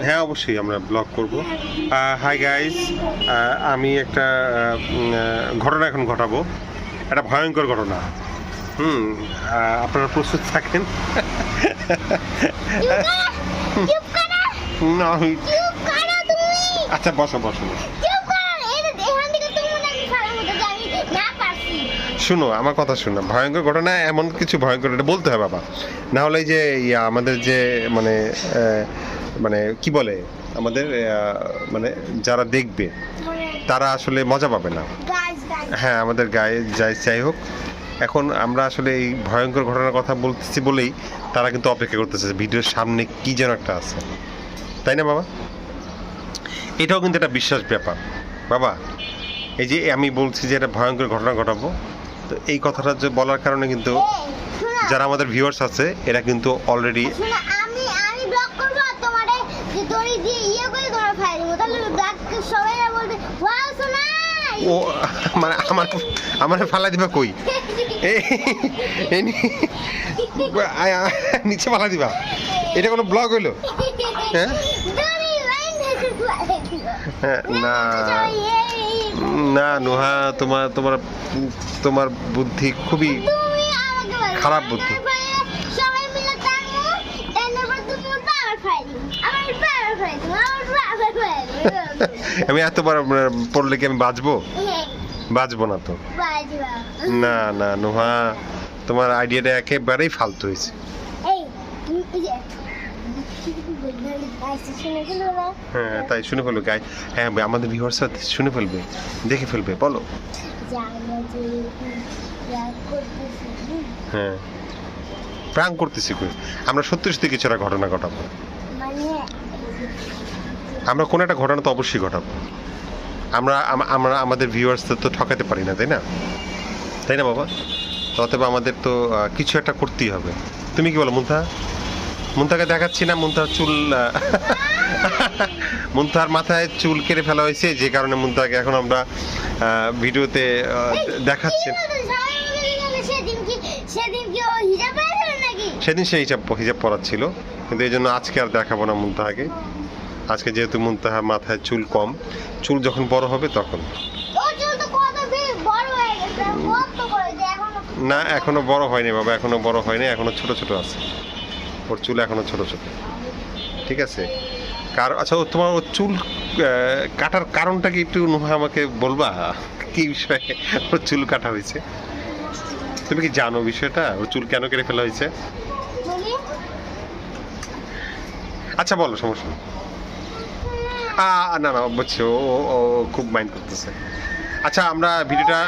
হ্যাঁ অবশ্যই আমরা ব্লগ করব। হাই গাইস, আমি একটা ঘটনা এখন ঘটাবো, একটা ভয়ঙ্কর ঘটনা। আপনারা প্রস্তুত থাকেন। না আচ্ছা বসো বসো বসো। শুনো আমার কথা শুনো, ভয়ঙ্কর ঘটনা এমন কিছু ভয়ঙ্কর এটা বলতে হয় বাবা, না হলে যে আমাদের যে মানে মানে কি বলে আমাদের মানে যারা দেখবে তারা আসলে মজা পাবে না। হ্যাঁ আমাদের গায়ে যাই হোক, এখন আমরা আসলে এই ভয়ঙ্কর ঘটনার কথা বলতেছি বলেই তারা কিন্তু অপেক্ষা করতেছে ভিডিওর সামনে কি যেন একটা আছে, তাই না বাবা? এটাও কিন্তু একটা বিশ্বাস ব্যাপার বাবা। এই যে আমি বলছি যে একটা ভয়ঙ্কর ঘটনা ঘটাবো, তো এই কথাটা যে বলার কারণে কিন্তু যারা আমাদের ভিউয়ার্স আছে এরা কিন্তু অলরেডি ও মানে আমার ফালা দিবা কই? নিচে ফালা দিবা? এটা কোনো ব্লগ হইলো? হ্যাঁ না না নুহা, তোমার তোমার তোমার বুদ্ধি খুবই খারাপ বুদ্ধি। আমি এতবার পড়লে কি আমি বাঁচবো? বাঁচবো না তো। না না নুহা, তোমার আইডিয়াটা একেবারেই ফালতু হয়েছে। হ্যাঁ তাই শুনে ফেলবে গাই। হ্যাঁ আমাদের ভিউয়ার্স শুনে ফেলবে, দেখে ফেলবে, বলো। হ্যাঁ প্রাঙ্ক করতেছি কই, আমরা সত্যি সত্যি কিছু একটা ঘটনা ঘটাবো। আমরা কোনো একটা ঘটনা তো অবশ্যই ঘটাবো। আমরা আমরা আমাদের ভিউয়ার্সদের তো ঠকাতে পারি না, তাই না? তাই না বাবা? অতএব আমাদের তো কিছু একটা করতেই হবে। তুমি কি বলো মুন্তা? মুন্তাকে দেখাচ্ছি না, মুন্তার চুল মুন্তার মাথায় চুল কেটে ফেলা হয়েছে, যে কারণে মুন্তাকে এখন আমরা ভিডিওতে দেখাচ্ছি। সেদিন সে হিজাব পরাচ্ছিল, কিন্তু এই জন্য আজকে আর দেখাবো না মুন্তাহাকে। আজকে যেহেতু মুন্তাহার মাথায় চুল কম, চুল যখন বড় হবে তখন। না এখনো বড় হয়নি বাবা, এখনো বড় হয়নি, এখনো ছোট ছোট আছে, ওর চুল এখনো ছোট ছোট। ঠিক আছে আচ্ছা তোমার ওর চুল কাটার কারণটা কি একটু নুহা আমাকে বলবা? কি বিষয়ে ওর চুল কাটা হয়েছে? তুমি কি জানো বিষয়টা, ওর চুল কেন কেটে ফেলা হয়েছে? আচ্ছা বলো, সমস্যা না না বুঝছি, ও খুব মাইন্ড করতেছে। আচ্ছা আমরা ভিডিওটা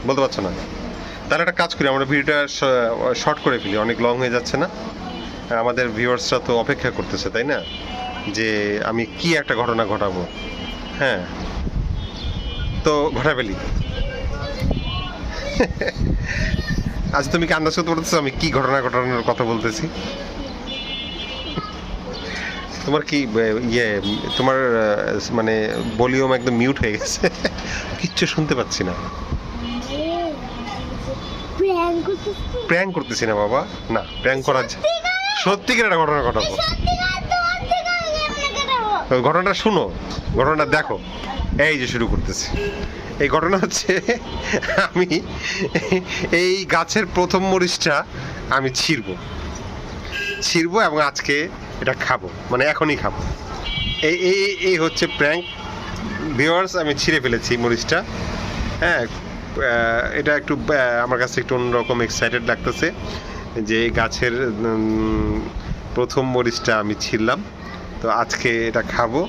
বলতে পারছো না, তাহলে একটা কাজ করি, আমরা ভিডিওটা শর্ট করে ফেলি, অনেক লং হয়ে যাচ্ছে না? আমাদের ভিউয়ার্সরা তো অপেক্ষা করতেছে, তাই না, যে আমি কি একটা ঘটনা ঘটাবো। হ্যাঁ তো ঘটা ফেলি। আচ্ছা তুমি কি আন্দাজ করতে পারতেছো আমি কি ঘটনা ঘটানোর কথা বলতেছি? তোমার কি তোমার মানে ভলিউম একদম মিউট হয়ে গেছে, কিচ্ছু শুনতে পাচ্ছি না। প্র্যাঙ্ক করতেছি না বাবা, না প্র্যাঙ্ক করা সত্যিকার একটা ঘটনা ঘটাবো। ঘটনাটা শুনো, ঘটনাটা দেখো। এই যে শুরু করতেছি, এই ঘটনা হচ্ছে আমি এই গাছের প্রথম মরিচটা আমি ছিঁড়বো এবং আজকে এটা খাবো, মানে এখনই খাবো। এই এই এই হচ্ছে প্র্যাঙ্ক ভিউয়ার্স, আমি ছিঁড়ে ফেলেছি মরিচটা। হ্যাঁ এটা একটু আমার কাছে একটু অন্যরকম এক্সাইটেড লাগতেছে যে গাছের প্রথম মরিচটা আমি ছিঁড়লাম, তো আজকে এটা খাবো।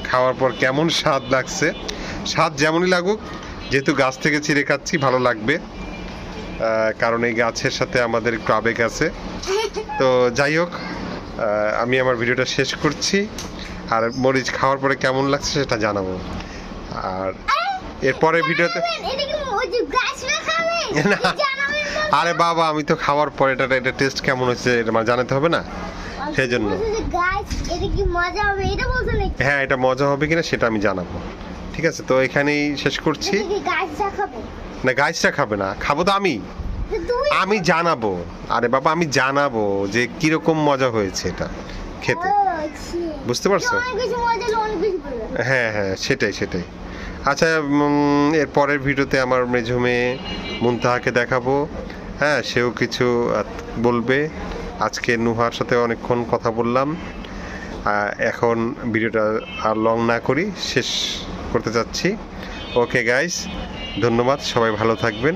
খাওয়ার পর কেমন স্বাদ লাগছে, স্বাদ যেমনই লাগুক, যেহেতু গাছ থেকে ছিঁড়ে খাচ্ছি ভালো লাগবে, কারণ এই গাছের সাথে আমাদের একটু আবেগ আছে। তো যাই হোক, আমি আমার ভিডিওটা শেষ করছি, আর মরিচ খাওয়ার পরে কেমন লাগছে সেটা জানাবো। আর এরপরে ভিডিওতে আরে বাবা আমি তো খাওয়ার পরে এটা টেস্ট কেমন হয়েছে এটা জানাতে হবে না, সেই জন্য। হ্যাঁ এটা মজা হবে কিনা সেটা আমি জানাবো, ঠিক আছে? তো এখানেই শেষ করছি। না গাছটা খাবে না, খাবো তো আমি। আমি জানাবো, আরে বাবা আমি জানাবো যে কিরকম মজা হয়েছে এটা খেতে, বুঝতে পারছো? হ্যাঁ হ্যাঁ সেটাই সেটাই। আচ্ছা এর পরের ভিডিওতে আমার মেঝো মেয়ে মুনতাহাকে দেখাবো, হ্যাঁ সেও কিছু বলবে। আজকে নুহার সাথে অনেকক্ষণ কথা বললাম, এখন ভিডিওটা আর লং না করি শেষ করতে চাচ্ছি। ওকে গাইস, ধন্যবাদ, সবাই ভালো থাকবেন।